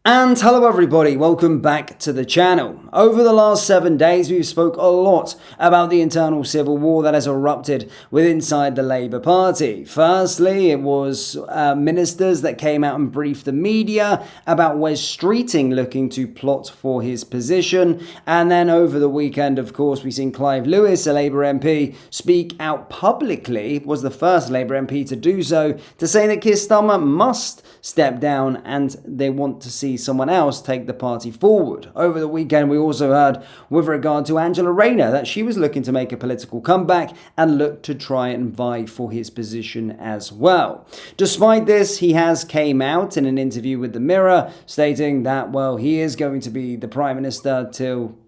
And hello everybody, welcome back to the channel. Over the last 7 days we've spoke a lot about the internal civil war that has erupted inside the Labour Party. Firstly, it was ministers that came out and briefed the media about Wes Streeting looking to plot for his position. And then over the weekend, of course, we've seen Clive Lewis, a Labour MP, speak out publicly, was the first Labour MP to do so, to say that Keir Starmer must step down and they want to see someone else take the party forward. Over the weekend, we also heard with regard to Angela Rayner that she was looking to make a political comeback and look to try and vie for his position as well. Despite this, he has came out in an interview with the Mirror stating that, well, he is going to be the Prime Minister till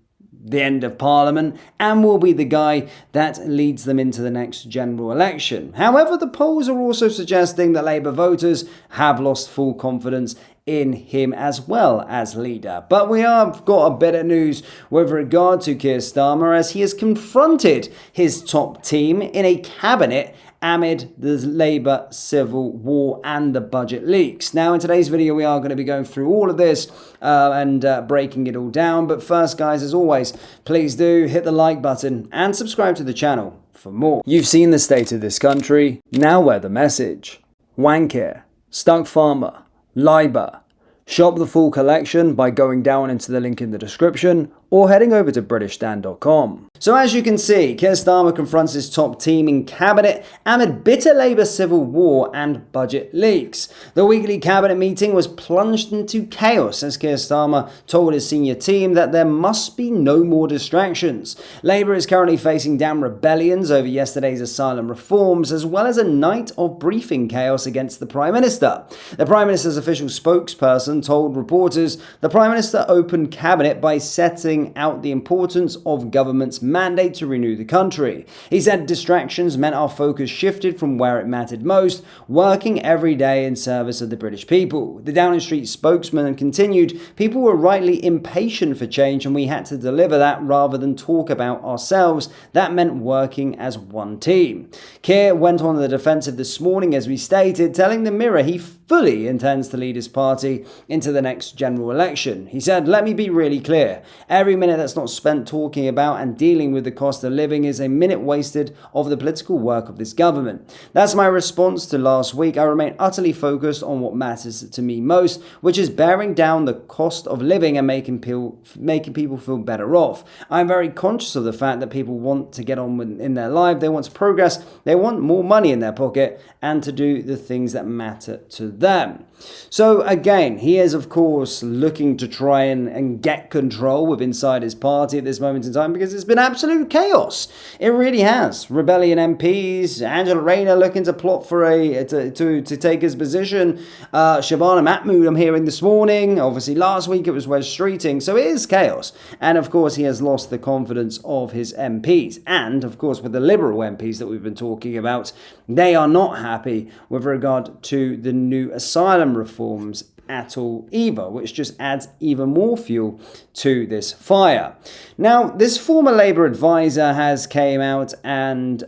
the end of Parliament and will be the guy that leads them into the next general election. However, the polls are also suggesting that Labour voters have lost full confidence in him as well as leader. But we have got a bit of news with regard to Keir Starmer, as he has confronted his top team in a cabinet amid the Labour civil war and the budget leaks. Now, in today's video, we are going to be going through all of this and breaking it all down. But first, guys, as always, please do hit the like button and subscribe to the channel for more. You've seen the state of this country. Now wear the message. Wancare, Stuck Farmer, Liber. Shop the full collection by going down into the link in the description or heading over to BritishStand.com. So as you can see, Keir Starmer confronts his top team in cabinet amid bitter Labour civil war and budget leaks. The weekly cabinet meeting was plunged into chaos as Keir Starmer told his senior team that there must be no more distractions. Labour is currently facing down rebellions over yesterday's asylum reforms, as well as a night of briefing chaos against the Prime Minister. The Prime Minister's official spokesperson told reporters the Prime Minister opened cabinet by setting out the importance of government's mandate to renew the country. He said distractions meant our focus shifted from where it mattered most, working every day in service of the British people. The Downing Street spokesman continued, people were rightly impatient for change and we had to deliver that rather than talk about ourselves. That meant working as one team. Keir went on the defensive this morning, as we stated, telling the Mirror he fully intends to lead his party into the next general election. He said, "Let me be really clear. Every minute that's not spent talking about and dealing with the cost of living is a minute wasted of the political work of this government. That's my response to last week. I remain utterly focused on what matters to me most, which is bearing down the cost of living and making people feel better off. I'm very conscious of the fact that people want to get on in their life. They want to progress. They want more money in their pocket and to do the things that matter to them." So again, he is of course looking to try and get control with inside his party at this moment in time, because it's been absolute chaos. It really has. Rebellion MPs, Angela Rayner looking to plot for to take his position. Shabana Mahmood I'm hearing this morning. Obviously last week it was Wes Streeting. So it is chaos. And of course he has lost the confidence of his MPs. And of course with the Liberal MPs that we've been talking about, they are not happy with regard to the new asylum reforms at all either, which just adds even more fuel to this fire. Now, this former Labour advisor has came out and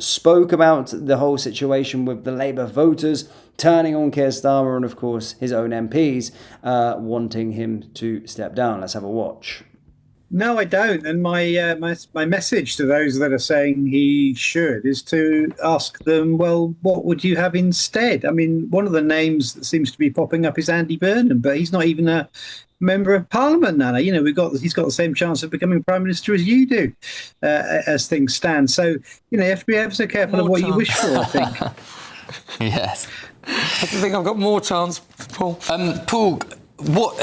spoke about the whole situation with the Labour voters turning on Keir Starmer and of course his own MPs wanting him to step down. Let's have a watch. No, I don't. And my message to those that are saying he should is to ask them, well, what would you have instead? I mean, one of the names that seems to be popping up is Andy Burnham, but he's not even a member of Parliament now. You know, he's got the same chance of becoming Prime Minister as you do, as things stand. So, you know, you have to be ever so careful of what you wish for, I think. Yes. I think I've got more chance, Paul. Paul, what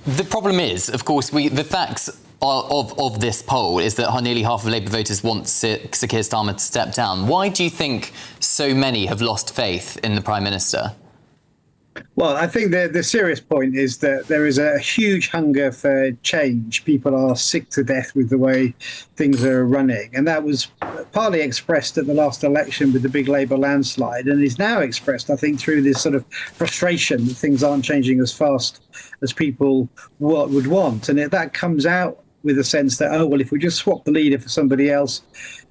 the problem is, of course, the facts of this poll is that nearly half of Labour voters want Sir Keir Starmer to step down. Why do you think so many have lost faith in the Prime Minister? Well, I think the serious point is that there is a huge hunger for change. People are sick to death with the way things are running. And that was partly expressed at the last election with the big Labour landslide, and is now expressed, I think, through this sort of frustration that things aren't changing as fast as people would want. And that comes out with a sense that, oh, well, if we just swap the leader for somebody else,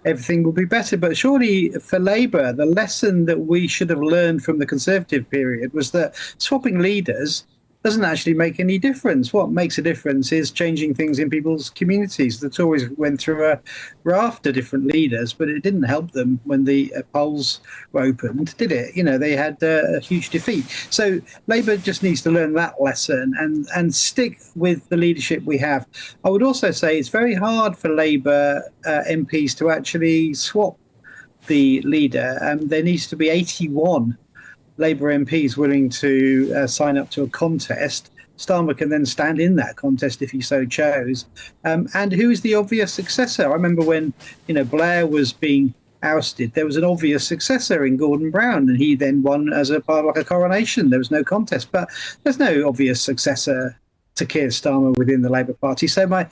everything will be better. But surely for Labour, the lesson that we should have learned from the Conservative period was that swapping leaders doesn't actually make any difference. What makes a difference is changing things in people's communities. The Tories went through a raft of different leaders, but it didn't help them when the polls were opened, did it? They had a huge defeat. So Labour just needs to learn that lesson and stick with the leadership we have. I would also say it's very hard for Labour MPs to actually swap the leader. There needs to be 81 Labour MPs willing to sign up to a contest. Starmer can then stand in that contest if he so chose. And who is the obvious successor? I remember when Blair was being ousted, there was an obvious successor in Gordon Brown, and he then won as a part of like a coronation. There was no contest, but there's no obvious successor to Keir Starmer within the Labour Party. So I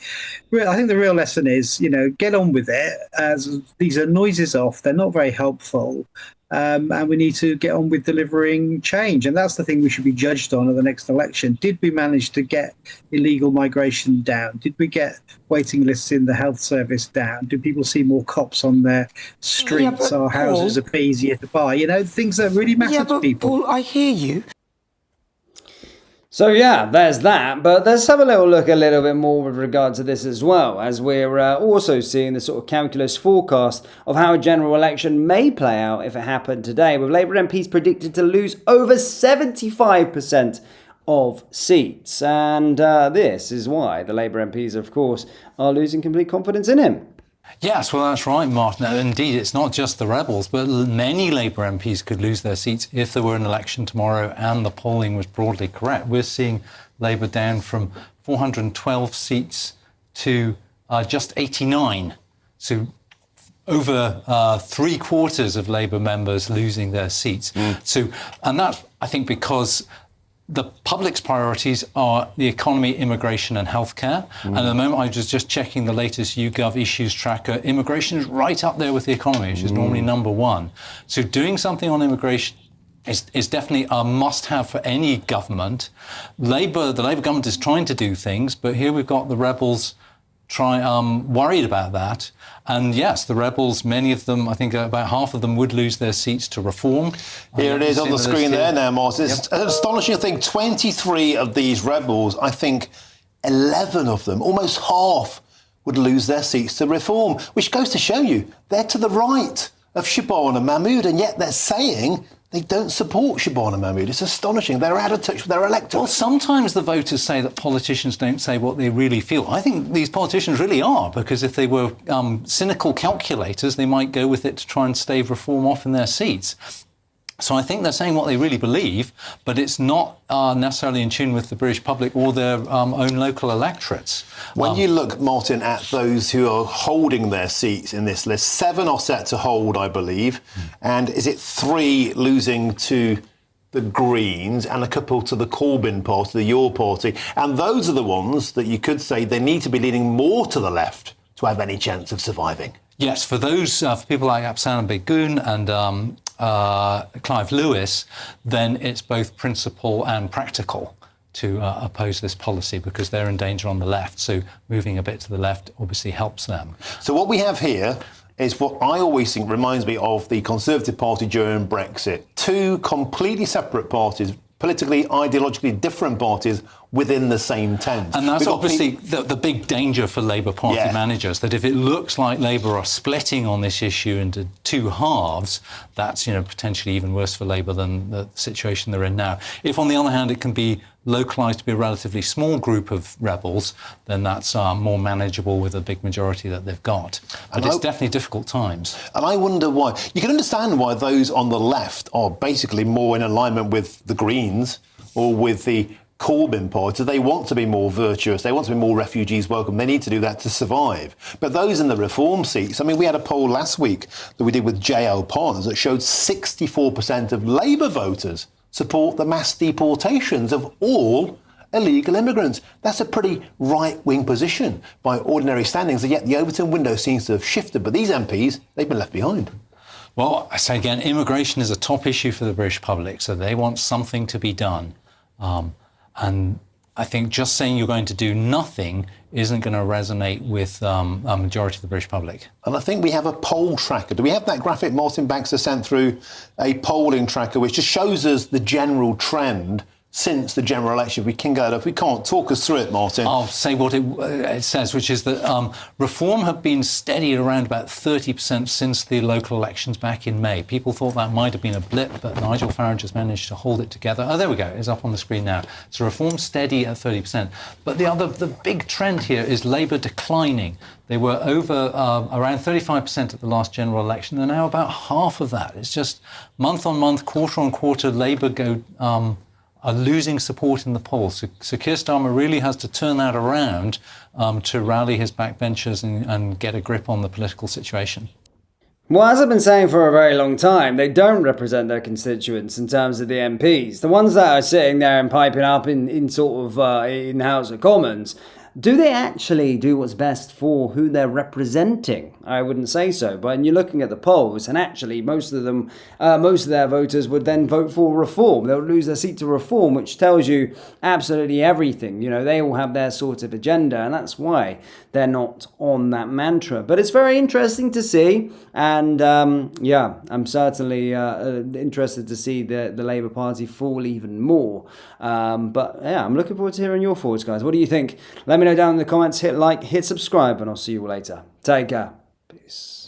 think the real lesson is, get on with it. As these are noises off, they're not very helpful. And we need to get on with delivering change. And that's the thing we should be judged on at the next election. Did we manage to get illegal migration down? Did we get waiting lists in the health service down? Do people see more cops on their streets? Our houses are easier to buy? Things that really matter to people. Paul, I hear you. So yeah, there's that, but let's have a look a little bit more with regard to this as well, as we're also seeing the sort of calculus forecast of how a general election may play out if it happened today, with Labour MPs predicted to lose over 75% of seats. And this is why the Labour MPs, of course, are losing complete confidence in him. Yes, well, that's right, Martin. Indeed, it's not just the rebels, but many Labour MPs could lose their seats if there were an election tomorrow and the polling was broadly correct. We're seeing Labour down from 412 seats to just 89. So over 3/4 of Labour members losing their seats. And that's, I think, because the public's priorities are the economy, immigration and healthcare. And at the moment, I was just checking the latest YouGov issues tracker. Immigration is right up there with the economy, which is normally number one. So doing something on immigration is definitely a must-have for any government. The Labour government is trying to do things, but here we've got the rebels worried about that. And yes, the rebels, many of them, I think about half of them would lose their seats to reform. Here it is on the screen there now, Martin. It's an astonishing thing. 23 of these rebels, I think 11 of them, almost half, would lose their seats to reform, which goes to show you they're to the right of Shabana Mahmood, and yet they're saying they don't support Shabana Mahmood. It's astonishing. They're out of touch with their electorate. Well, sometimes the voters say that politicians don't say what they really feel. I think these politicians really are, because if they were cynical calculators, they might go with it to try and stave reform off in their seats. So I think they're saying what they really believe, but it's not necessarily in tune with the British public or their own local electorates. When you look, Martin, at those who are holding their seats in this list, 7 are set to hold, I believe, and is it 3 losing to the Greens and a couple to the Corbyn party, the Your party, and those are the ones that you could say they need to be leaning more to the left to have any chance of surviving. Yes, for those for people like Afsana Begun and Clive Lewis, then it's both principle and practical to oppose this policy, because they're in danger on the left. So moving a bit to the left obviously helps them. So what we have here is what I always think reminds me of the Conservative Party during Brexit. 2 completely separate parties, politically, ideologically different parties within the same tent. And that's obviously the big danger for Labour Party managers, that if it looks like Labour are splitting on this issue into 2 halves, that's potentially even worse for Labour than the situation they're in now. If, on the other hand, it can be localised to be a relatively small group of rebels, then that's more manageable with a big majority that they've got. But it's definitely difficult times. And I wonder why. You can understand why those on the left are basically more in alignment with the Greens or with the Corbyn party. They want to be more virtuous. They want to be more refugees welcome. They need to do that to survive. But those in the reform seats, I mean, we had a poll last week that we did with JL Partners that showed 64% of Labour voters support the mass deportations of all illegal immigrants. That's a pretty right-wing position by ordinary standings, and yet the Overton window seems to have shifted. But these MPs, they've been left behind. Well, I say again, immigration is a top issue for the British public, so they want something to be done. And I think just saying you're going to do nothing isn't going to resonate with a majority of the British public. And I think we have a poll tracker. Do we have that graphic Martin Baxter sent through, a polling tracker which just shows us the general trend since the general election. We can go, if we can't, talk us through it, Martin. I'll say what it says, which is that reform have been steady at around about 30% since the local elections back in May. People thought that might have been a blip, but Nigel Farage has managed to hold it together. Oh, there we go. It's up on the screen now. So reform steady at 30%. But the big trend here is Labour declining. They were over around 35% at the last general election. They're now about half of that. It's just month on month, quarter on quarter, Labour are losing support in the polls. So Keir Starmer really has to turn that around to rally his backbenchers and get a grip on the political situation. Well, as I've been saying for a very long time, they don't represent their constituents in terms of the MPs. The ones that are sitting there and piping up in the House of Commons, do they actually do what's best for who they're representing? I wouldn't say so. But when you're looking at the polls, and actually most of their voters would then vote for reform. They would lose their seat to reform, which tells you absolutely everything. You know, they all have their sort of agenda, and that's why they're not on that mantra. But it's very interesting to see, and I'm certainly interested to see the Labour Party fall even more. But yeah, I'm looking forward to hearing your thoughts, guys. What do you think? Let me know down in the comments. Hit like, hit subscribe, and I'll see you all later. Take care. Peace.